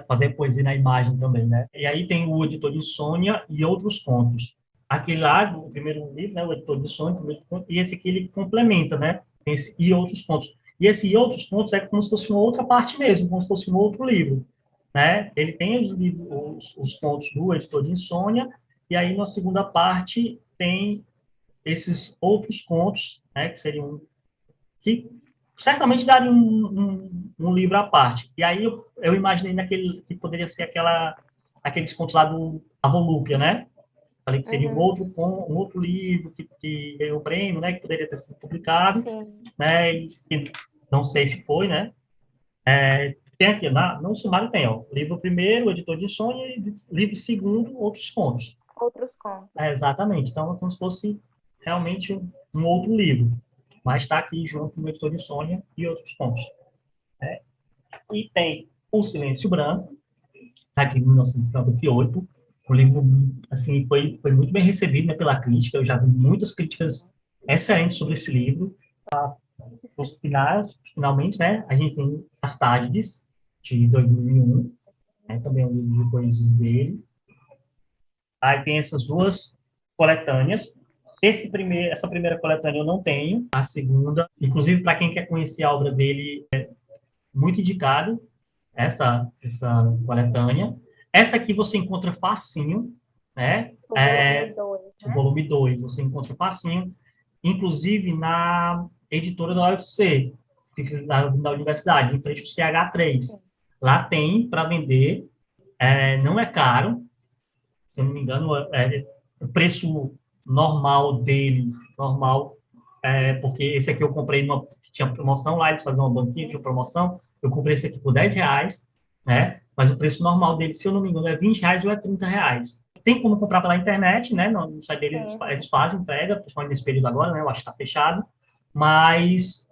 fazer poesia na imagem também, né? E aí tem o Editor de Insônia e Outros Contos. Aquele lá, do primeiro livro, né, o Editor de Insônia, e esse aqui ele complementa, né? Esse e Outros Contos. E esse e Outros Contos é como se fosse uma outra parte mesmo, como se fosse um outro livro, né? Ele tem os contos do Editor de Insônia, e aí na segunda parte tem esses outros contos, né, que seriam que certamente daria um livro à parte. E aí eu imaginei naquele que poderia ser aqueles contos lá do A Volúpia, né? Falei que seria um outro livro que ganhou o prêmio, né? Que poderia ter sido publicado, Sim. né? E não sei se foi, né? Tem aqui, no sumário tem, ó, livro primeiro, o Editor de Insônia, e livro segundo, Outros Contos. Outros contos. Exatamente. Então, é como se fosse realmente um outro livro. Mas está aqui junto com o Editor de Insônia e Outros Contos. Né? E tem O Silêncio Branco, tá aqui em 1998. O livro, assim, foi muito bem recebido, né, pela crítica. Eu já vi muitas críticas excelentes sobre esse livro. Finalmente, né, a gente tem As Tardes, de 2001, né, também é um livro de poesias dele. Aí tem essas duas coletâneas. Essa primeira coletânea eu não tenho, a segunda, inclusive para quem quer conhecer a obra dele, é muito indicado essa coletânea. Essa aqui você encontra facinho, né? O volume 2, O né? volume 2 você encontra facinho, inclusive na editora da UFC, que fica da universidade, em frente ao CH3. Sim. Lá tem para vender, não é caro, se eu não me engano, o preço normal dele, normal, porque esse aqui eu comprei tinha promoção lá, eles faziam uma banquinha, tinha promoção, eu comprei esse aqui por R$ 10, né? Mas o preço normal dele, se eu não me engano, é R$ 20 ou é R$ 30. Tem como comprar pela internet, né? No site deles eles fazem entrega, principalmente nesse período agora, né? Eu acho que está fechado. Mas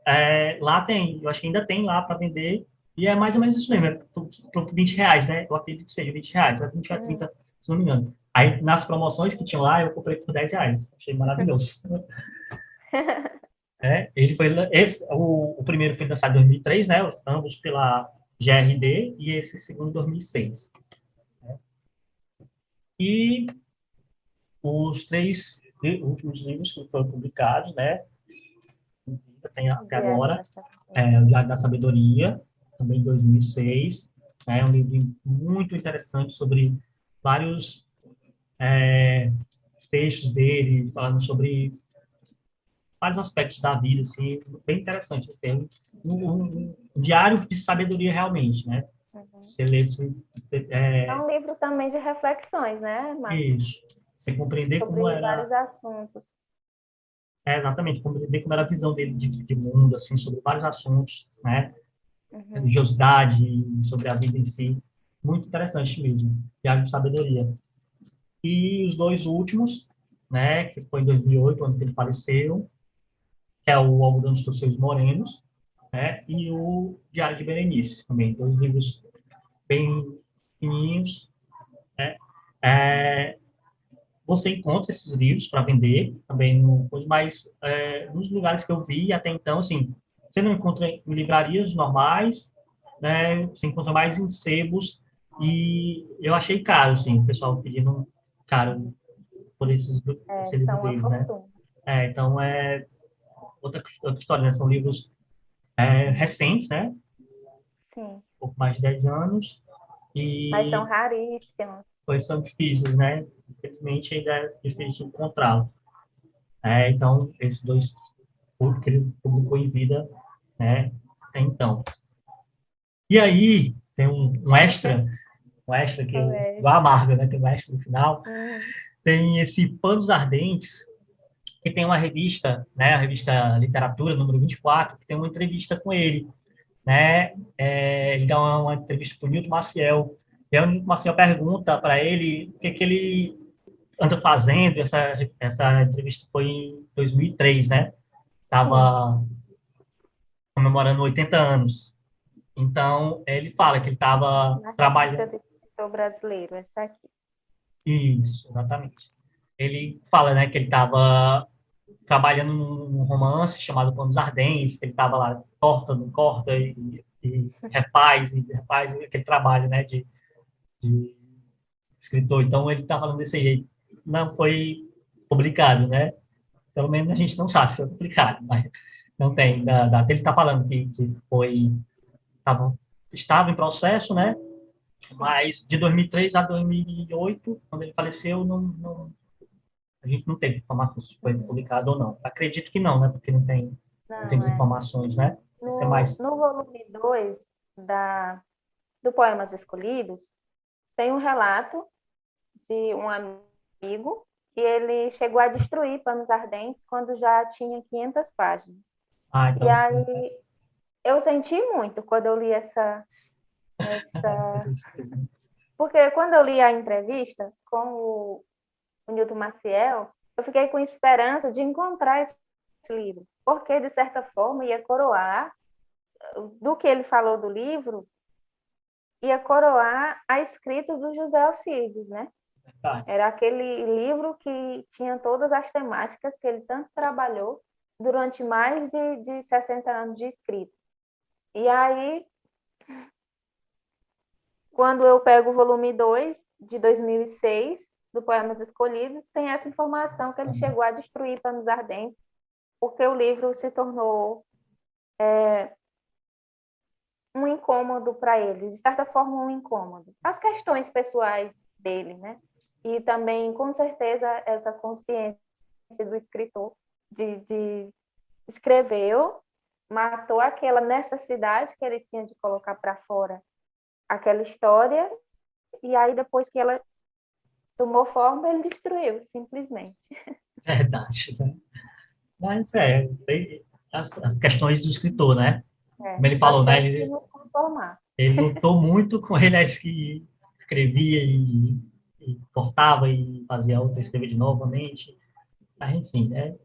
lá tem, eu acho que ainda tem lá para vender, e é mais ou menos isso mesmo, por R$ 20, né? Eu acredito que seja R$ 20, é 20 a 30, se não me engano. Aí, nas promoções que tinham lá, eu comprei por R$ 10. Achei maravilhoso. O primeiro foi lançado em 2003, né? Ambos pela GRD, e esse segundo em 2006. Né? E os 3 últimos livros que foram publicados, né? Tem até Diário agora, da Sabedoria. o Diário da Sabedoria, também em 2006. É um livro muito interessante sobre vários textos dele, falando sobre vários aspectos da vida, assim, bem interessante. Tem um diário de sabedoria realmente, né? Uhum. Você lê, você, É é, um livro também de reflexões, né, Marcos? isso, você compreender como Sobre era, vários assuntos. exatamente, compreender como era a visão dele de mundo, assim, sobre vários assuntos, né? Uhum. Religiosidade, sobre a vida em si. Muito interessante mesmo, diário de sabedoria. E os 2 últimos, né, que foi em 2008, quando ele faleceu, que é o Algodão dos Torceiros Morenos, né, e o Diário de Berenice, também, 2 livros bem fininhos, né. Você encontra esses livros para vender também, mas nos lugares que eu vi até então, assim, você não encontra em livrarias normais, né, você encontra mais em sebos, e eu achei caro, assim, o pessoal pedindo caro por esse livro São uma deles, né. fortuna. Então, outra história, né, são livros recentes, né, Sim, um pouco mais de 10 anos, mas são e raríssimos. são difíceis, né, infelizmente ainda é difícil encontrá-lo. Então, esses 2 que ele publicou em vida, né, até então. E aí, tem um extra que é É. igual a Marvel, né, tem um extra no final, Uhum. tem esse Panos Ardentes, que tem uma revista, né, a revista Literatura, número 24, que tem uma entrevista com ele, né, ele dá uma entrevista para o Newton Maciel, e aí o Newton Maciel pergunta para ele o que ele anda fazendo, essa entrevista foi em 2003, né, Sim, estava comemorando 80 anos. Então, ele fala que ele estava na revista trabalhando. do escritor brasileiro, essa aqui. Isso, exatamente. Ele fala, né, que ele estava trabalhando num romance chamado Panos Ardentes, que ele estava lá, corta, não corta, e refaz aquele trabalho, né, de escritor. Então, ele está falando desse jeito. Não foi publicado, né? Pelo menos a gente não sabe se foi publicado, mas não tem data. Ele está falando que foi, tava, estava em processo, né? Sim. Mas de 2003 a 2008, quando ele faleceu, a gente não teve informação se foi Uhum. publicado ou não. Acredito que não, né? Porque não Não, temos é. informações, né? Isso é No, mais. no volume 2 do Poemas Escolhidos, tem um relato de um amigo que ele chegou a destruir Panos Ardentes quando já tinha 500 páginas. Ah, E então. aí eu senti muito quando eu li A essa... gente- Porque quando eu li a entrevista com o Newton Maciel, eu fiquei com esperança de encontrar esse livro, porque, de certa forma, ia coroar do que ele falou do livro, ia coroar a escrita do José Alcides, né? Tá. Era aquele livro que tinha todas as temáticas que ele tanto trabalhou durante mais de 60 anos de escrita. E aí, quando eu pego o volume 2 de 2006, do Poemas Escolhidos, tem essa informação que ele chegou a destruir Panos Ardentes, porque o livro se tornou um incômodo para ele, de certa forma, um incômodo. As questões pessoais dele, né? E também, com certeza, essa consciência do escritor de escreveu, matou aquela necessidade que ele tinha de colocar para fora aquela história, e aí, depois que ela tomou forma, ele destruiu, simplesmente. Verdade, né? Mas tem as questões do escritor, né? É, Como ele nós falou, né? temos que Ele, nos conformar. ele lutou muito com ele, que escrevia e cortava e fazia outra, escrevia de novamente. Mas, enfim, né?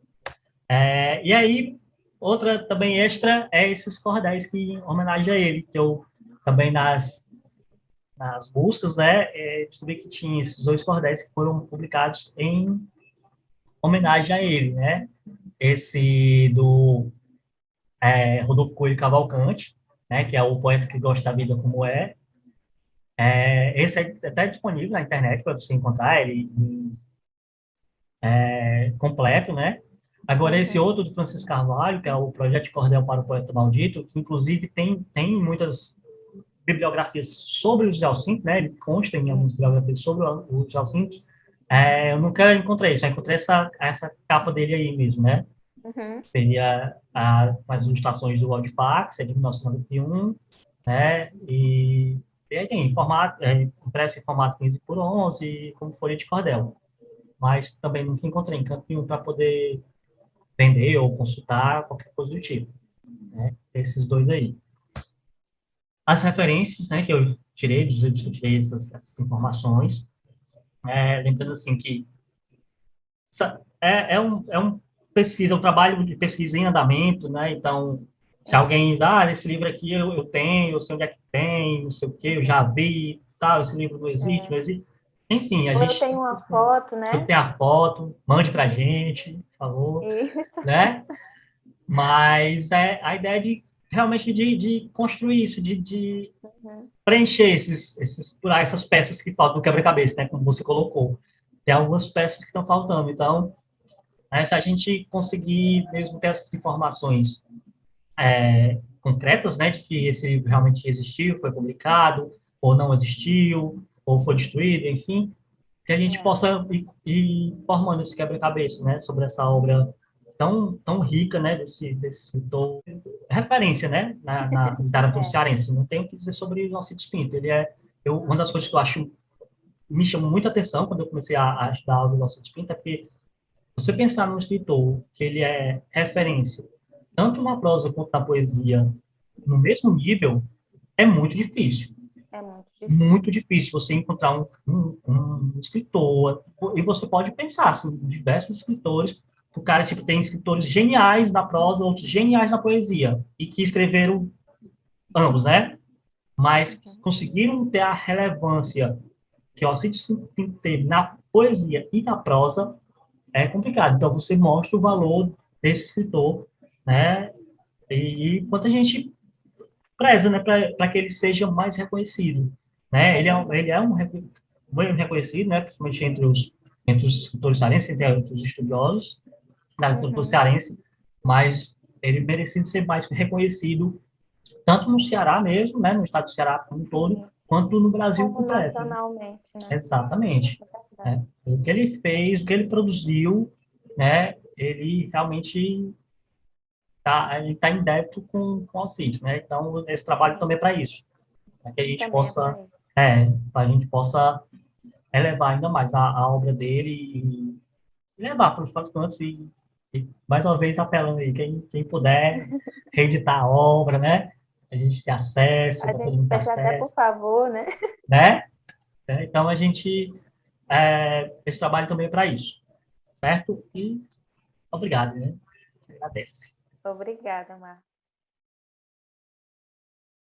E aí, outra também extra é esses cordéis que em homenagem a ele, que eu também nas buscas, né, descobri que tinha esses 2 cordéis que foram publicados em homenagem a ele, né? Esse do Rodolfo Coelho Cavalcante, né, que é o poeta que gosta da vida como é. Esse é até disponível na internet para você encontrar ele completo, né? Agora, esse outro do Francisco Carvalho, que é o Projeto de Cordel para o Poeta Maldito, que inclusive tem muitas bibliografias sobre o Jacinto, né? Ele consta em algumas bibliografias sobre o Jacinto. Eu nunca encontrei, só encontrei essa capa dele aí mesmo, né? Uhum. Seria as ilustrações do Audifax, é de 1991, né? E aí tem formato, impresso em formato 15 por 11, como folha de cordel. Mas também nunca encontrei em canto nenhum para poder vender ou consultar, qualquer coisa do tipo, né? Esses dois aí. As referências, né, que eu tirei, dos livros que eu tirei essas informações, lembrando assim que é um pesquisa, um trabalho de pesquisa em andamento, né? Então, se alguém esse livro aqui eu tenho, eu sei onde é que tem, não sei o quê, eu já vi, tal, esse livro não existe, não É. existe. Enfim, a Ou eu gente, tenho uma foto, eu né? tenho a foto, mande pra gente, por favor, Isso. né? Mas a ideia de realmente de construir isso, de Uhum. preencher essas peças que faltam do quebra-cabeça, né? Como você colocou. Tem algumas peças que estão faltando. Então, se a gente conseguir mesmo ter essas informações concretas, né, de que esse livro realmente existiu, foi publicado, ou não existiu, ou foi destruído, enfim, que a gente É. possa ir formando esse quebra-cabeça, né, sobre essa obra tão rica, né, desse escritor, referência, né, na literatura É. cearense. Não tenho o que dizer sobre o Alcides Pinto. Uma das coisas que eu acho me chamou muita atenção quando eu comecei a estudar o Alcides Pinto é porque você pensar num escritor que ele é referência, tanto na prosa quanto na poesia, no mesmo nível, é muito difícil. É muito difícil. Muito difícil você encontrar um escritor. E você pode pensar, assim, diversos escritores. O cara, tipo, tem escritores geniais na prosa, outros geniais na poesia, e que escreveram ambos, né? Mas Uhum. conseguiram ter a relevância que o Alcides Pinto teve na poesia e na prosa é complicado. Então, você mostra o valor desse escritor, né? E quanto a gente preza, né, para que ele seja mais reconhecido, né? É Ele verdade. é bem reconhecido, né? Principalmente entre os escritores cearenses, entre os estudiosos da literatura Uhum. cearense, mas ele merecia ser mais reconhecido tanto no Ceará mesmo, né? No estado do Ceará como um todo, Sim. quanto no Brasil Como completo. nacionalmente, né? Exatamente. É verdade. Né? O que ele fez, o que ele produziu, né? Ele realmente ele tá em débito com o Alcides, né? Então, esse trabalho Sim. também é para isso, para que a gente Também é possa, para isso. para a gente possa elevar ainda mais a obra dele e levar para os quatro cantos e, mais uma vez apelando aí, quem puder reeditar a obra, né? A gente ter acesso, A para todo gente mundo ter pede até por acesso, favor, né? né? Então, esse trabalho também é para isso, certo? E obrigado, né? Você agradece. Obrigada, Marcos.